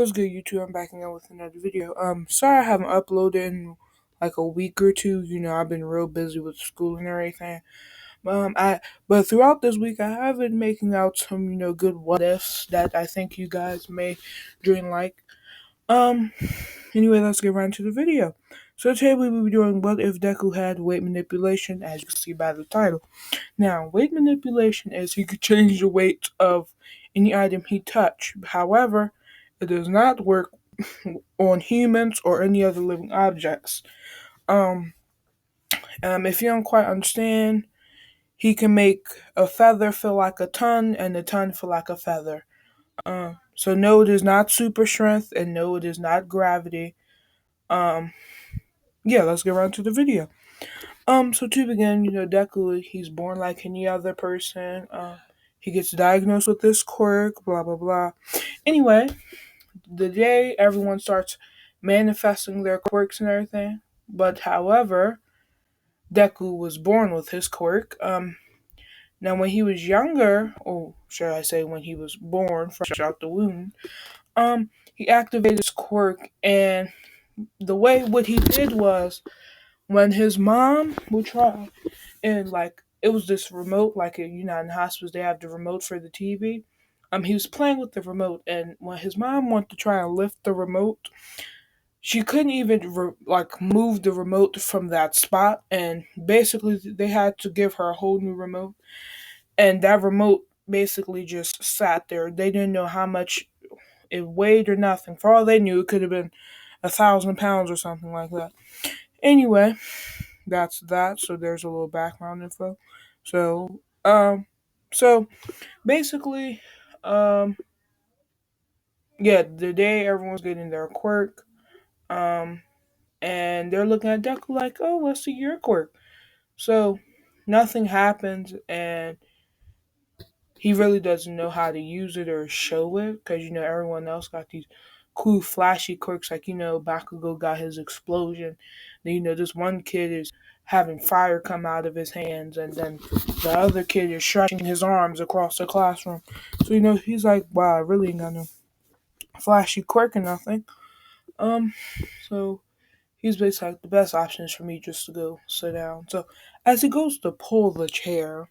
What's good, YouTube? I'm backing out with another video. Sorry I haven't uploaded in like a week or two. I've been real busy with school and everything. But throughout this week, I have been making out some, good what ifs that I think you guys may dream like. Um, anyway, let's get right into the video. So today we will be doing what if Deku had weight manipulation, as you can see by the title. Now, weight manipulation is he could change the weight of any item he touched. However, it does not work on humans or any other living objects. Um, if you don't quite understand, he can make a feather feel like a ton and a ton feel like a feather. So no, it is not super strength, and no, it is not gravity. Um, yeah, let's get right to the video. So to begin, Deku, he's born like any other person. He gets diagnosed with this quirk, blah blah blah. Anyway, the day everyone starts manifesting their quirks and everything. But however, Deku was born with his quirk. Now when he was younger, or should I say when he was born, fresh out the womb, he activated his quirk, and the way what he did was when his mom would try, and like it was this remote, like in hospitals they have the remote for the TV. He was playing with the remote, and when his mom wanted to try and lift the remote, she couldn't even move the remote from that spot, and basically they had to give her a whole new remote, and that remote basically just sat there. They didn't know how much it weighed or nothing. For all they knew, it could have been 1,000 pounds or something like that. Anyway, that's that. So there's a little background info. So so basically, um, yeah, the day everyone's getting their quirk, um, and they're looking at Deku like, oh, let's see your quirk. So nothing happens, and he really doesn't know how to use it or show it because everyone else got these cool flashy quirks, like Bakugo got his explosion. Then this one kid is having fire come out of his hands, and then the other kid is stretching his arms across the classroom. So he's like, wow, I really ain't got no flashy quirk or nothing. Um, so he's basically like, the best option is for me just to go sit down. So as he goes to pull the chair,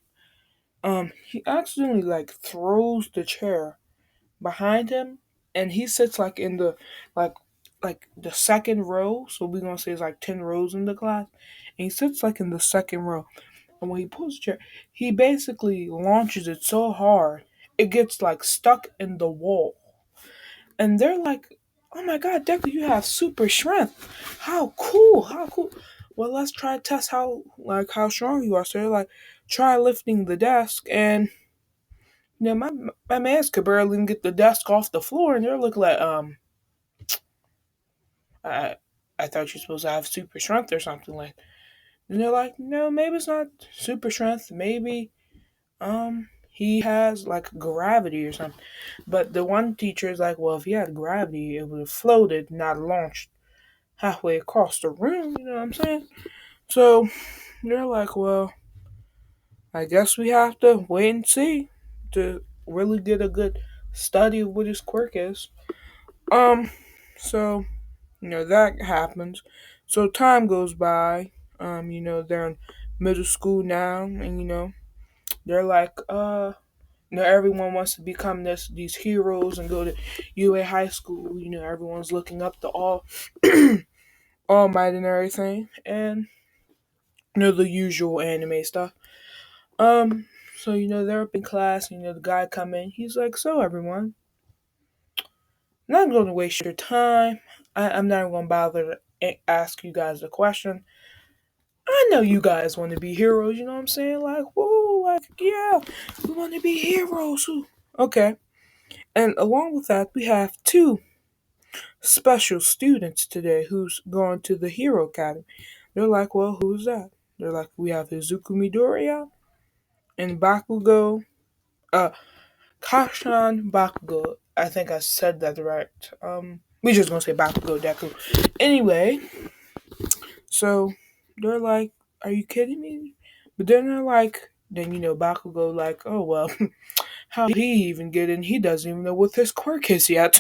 he accidentally throws the chair behind him, and he sits in the like the second row. So we're gonna say it's 10 rows in the class, and he sits in the second row. And when he pulls the chair, he basically launches it so hard it gets stuck in the wall. And they're like, "Oh my God, Deku, you have super strength! How cool! How cool!" Well, let's try to test how strong you are. So they're like, try lifting the desk, and my man's could barely even get the desk off the floor, and they're looking like, I I thought you're supposed to have super strength or something like. And they're like, no, maybe it's not super strength. Maybe he has gravity or something. But the one teacher is like, well, if he had gravity, it would have floated, not launched halfway across the room. You know what I'm saying? So they're like, well, I guess we have to wait and see to really get a good study of what his quirk is. Um, so that happens. So time goes by. They're in middle school now, and they're like, everyone wants to become these heroes and go to UA high school. Everyone's looking up to All Might and everything, and the usual anime stuff. So they're up in class. The guy come in. He's like, "So everyone, I'm not going to waste your time. I'm not going to bother to ask you guys a question. I know you guys want to be heroes. You know what I'm saying? Like, whoa, yeah, we want to be heroes. Okay." And along with that, we have two special students today who's going to the Hero Academy. They're like, well, who's that? They're like, we have Izuku Midoriya and Bakugo, uh, Kashan Bakugo. I think I said that right. We just gonna say Bakugo Deku. Anyway, so they're like, are you kidding me? But then they're like, then Bakugo like, oh well, How he even get in? He doesn't even know what his quirk is yet.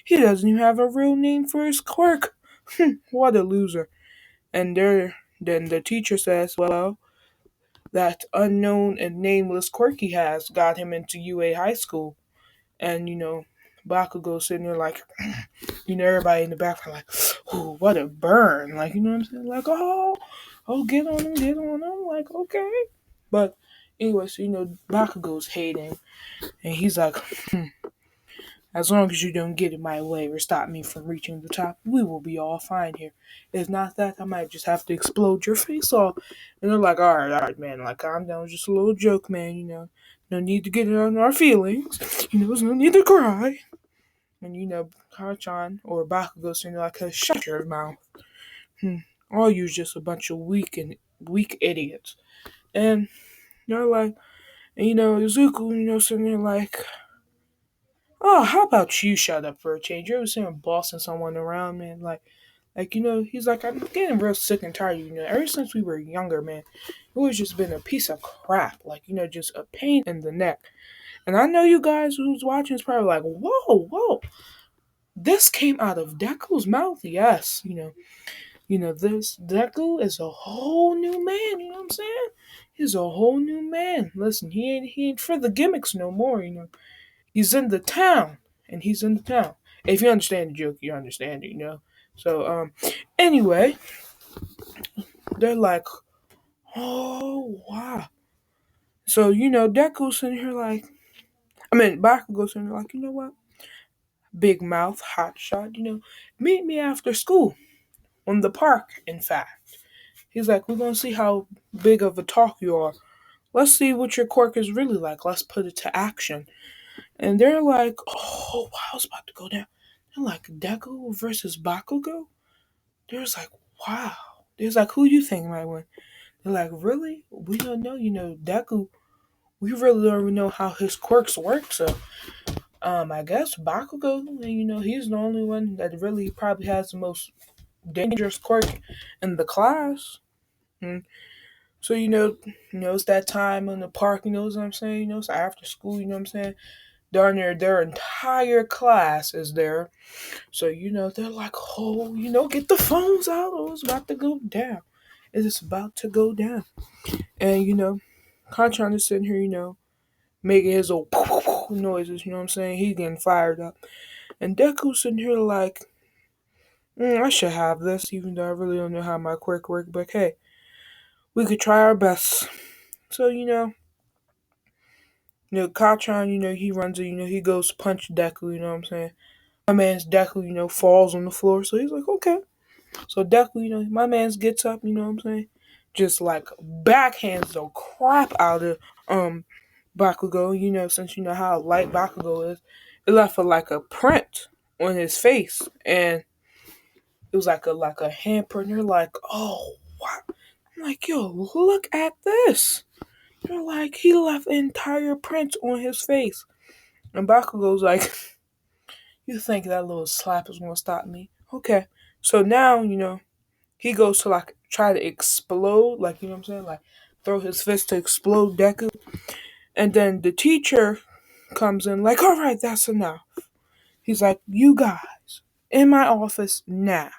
He doesn't even have a real name for his quirk. What a loser. And then the teacher says, well, that unknown and nameless quirk he has got him into UA high school. And, Bakugo sitting there like, everybody in the background like, ooh, what a burn. Like, you know what I'm saying? Like, oh, get on him. Like, okay. But anyway, so, Bakugo's hating. And he's like, as long as you don't get in my way or stop me from reaching the top, we will be all fine here. If not that, I might just have to explode your face off. And they're like, all right, man, like, calm down. It's just a little joke, man. No need to get on our feelings. There's no need to cry. And, Kachan or Bakugo saying like, shut your mouth. All you's just a bunch of weak idiots. And they're like, and, Izuku, sitting there like, oh, how about you shut up for a change? You ever seen him bossing someone around, man? He's like, I'm getting real sick and tired. Ever since we were younger, man, you've always just been a piece of crap. Just a pain in the neck. And I know you guys who's watching is probably like, whoa, this came out of Deku's mouth. Yes, this Deku is a whole new man. You know what I'm saying? He's a whole new man. Listen, he ain't for the gimmicks no more. He's in the town, and he's in the town. If you understand the joke, you understand it. So, anyway, they're like, oh, wow. So, Deku's sitting here like, Bakugo's sitting here like, you know what? Big mouth, hot shot, meet me after school. On the park, in fact. He's like, we're gonna see how big of a talk you are. Let's see what your quirk is really like. Let's put it to action. And they're like, oh, wow, it's about to go down. They're like, Deku versus Bakugo? There's like, wow. There's like, who you think might win? They're like, really? We don't know. Deku, we really don't even know how his quirks work. So, I guess Bakugo, he's the only one that really probably has the most dangerous quirk in the class. Mm. So, it's that time in the park, you know what I'm saying? So after school, you know what I'm saying? Darn near their entire class is there. So, they're like, oh, get the phones out. Oh, it's about to go down. It is about to go down. And, Kanchan is sitting here, making his old noises, you know what I'm saying? He's getting fired up. And Deku's sitting here like, I should have this, even though I really don't know how my quirk works. But hey, we could try our best. So, Kanchan, he runs it, he goes to punch Deku, you know what I'm saying? My man's Deku, falls on the floor. So he's like, okay. So Deku, my man's gets up, you know what I'm saying? Just like backhands the crap out of Bakugo, since you know how light Bakugo is. It left like a print on his face, and it was like a handprint. And you're like, oh wow. I'm like, yo, look at this. You're like, he left entire prints on his face. And Bakugo's like, you think that little slap is gonna stop me? Okay. So now, he goes to like try to explode, like, you know what I'm saying? Like throw his fist to explode Deku. And then the teacher comes in like, all right, that's enough. He's like, you guys, in my office now.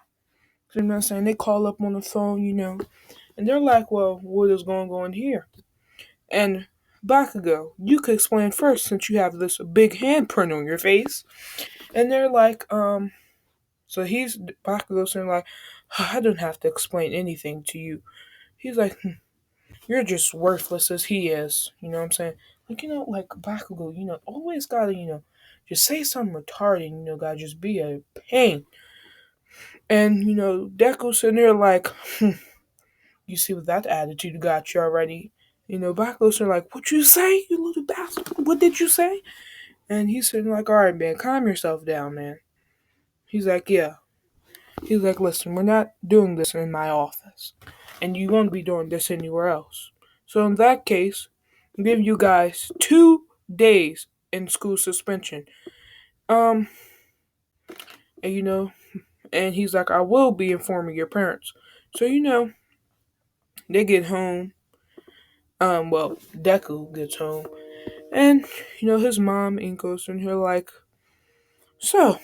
So, you know what I'm saying? They call up on the phone, and they're like, well, what is going on here? And Bakugo, you could explain first since you have this big handprint on your face. And they're like, so he's Bakugo saying like, I don't have to explain anything to you. He's like, you're just worthless as he is. You know what I'm saying? Like, like Bakugo, always gotta, just say something retarded, gotta just be a pain. And, Deku's sitting there like, you see what that attitude got you already. Bakugo's sitting like, what you say, you little bastard? What did you say? And he's sitting like, all right, man, calm yourself down, man. He's like, yeah. He's like, listen, we're not doing this in my office. And you won't be doing this anywhere else. So in that case, I'm giving you guys 2 days in school suspension. And and he's like, I will be informing your parents. So, they get home. Deku gets home. And his mom goes in here like, so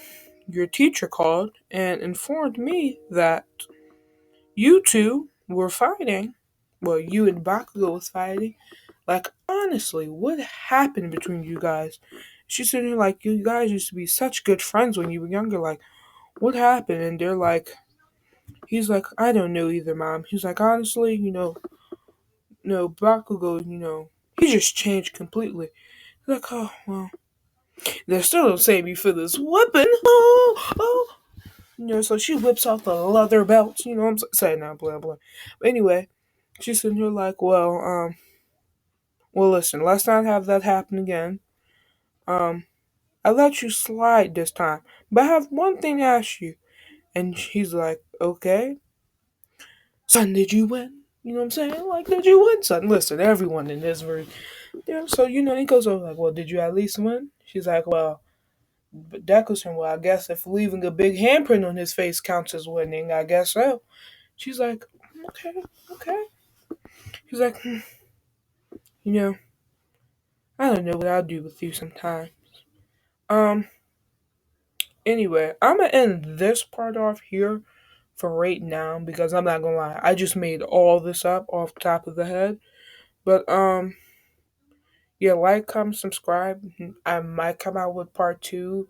your teacher called and informed me that you two were fighting. Well, you and Bakugo was fighting. Like, honestly, what happened between you guys? She's sitting here like, you guys used to be such good friends when you were younger. Like, what happened? And they're like, he's like, I don't know either, Mom. He's like, honestly, no, Bakugo, he just changed completely. He's like, oh, well, they still don't save me for this weapon. Oh, oh. So she whips out the leather belt. I'm saying now, blah, blah. But anyway, she's sitting here like, well, listen, let's not have that happen again. Um, I let you slide this time, but I have one thing to ask you. And he's like, okay. Son, did you win? You know what I'm saying? Like, did you win, son? Listen, everyone in this room. Yeah, so, he goes over like, well, did you at least win? She's like, well, but Deku said, well, I guess if leaving a big handprint on his face counts as winning, I guess so. She's like, okay, okay. He's like, you know, I don't know what I'll do with you sometime. Um, anyway, I'm gonna end this part off here for right now because I'm not gonna lie, I just made all this up off the top of the head. But yeah, like, comment, subscribe. I might come out with part two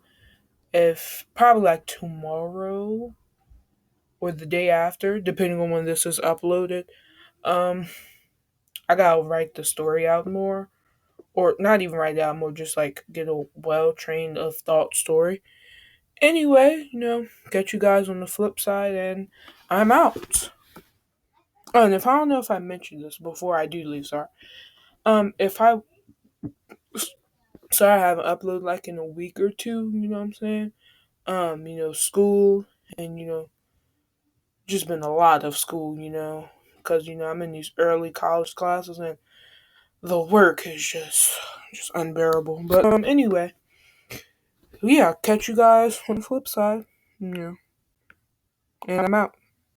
if probably like tomorrow or the day after, depending on when this is uploaded. Um, I gotta write the story out more, or not even write it out more, just like get a well trained of thought story. Anyway, catch you guys on the flip side, and I'm out. Oh, and if I don't know if I mentioned this before I do leave, sorry. If I sorry I haven't uploaded like in a week or two, you know what I'm saying? School and just been a lot of school, because I'm in these early college classes and the work is just unbearable. But anyway, yeah, catch you guys on the flip side. And I'm out.